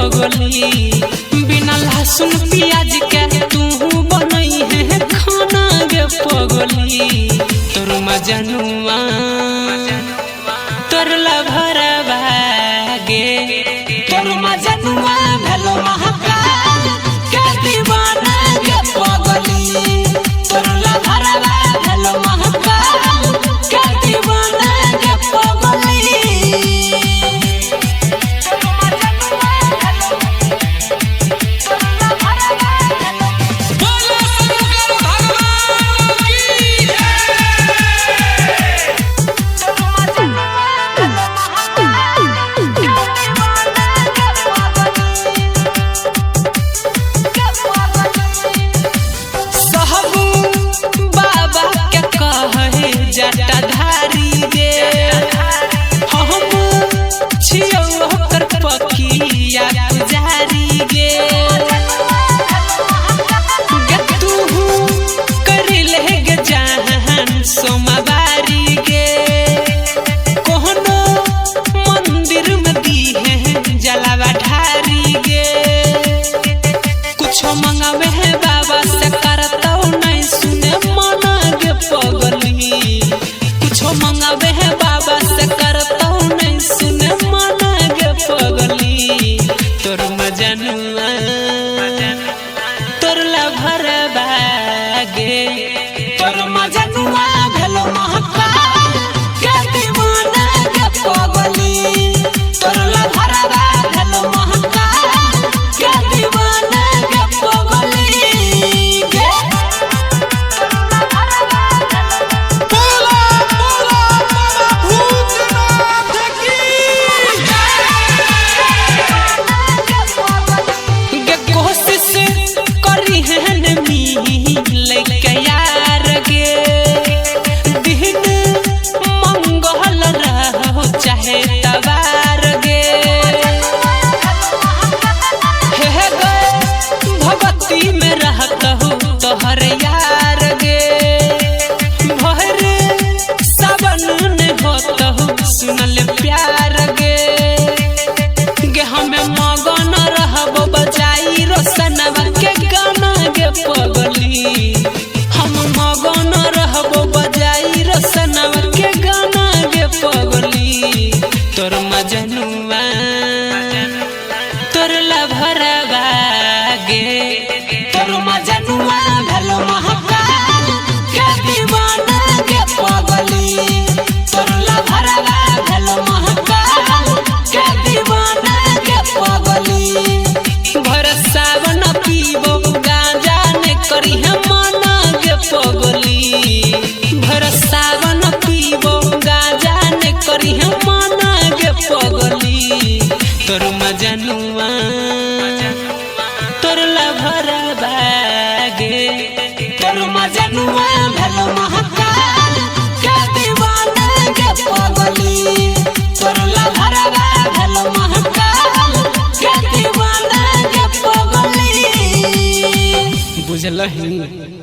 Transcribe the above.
पगली। बिना लहसुन प्याज के तू बनई है खाना गे पगली। तोर मजनुआ तोर लभरवा गे, तोर मजनुआ भेलो महाकाल के दीवाना गे पगली। तोर लभरवा भेलो महाकाल के दीवाना गे पगली। जटाधारी गे हम छियौ ओकर पकिया पुजारी गे। तू करिले गे जहान सोमवारी गे। कोनो मंदिर में दीहे जलावा ढारी गे। कुछ मंगावे है बाबा से करतौ नहीं सुने मना गे पगली। कुछो मंगावे है बाबा से करतौ नहीं सुने मना गे पगली। तोर मजनुआ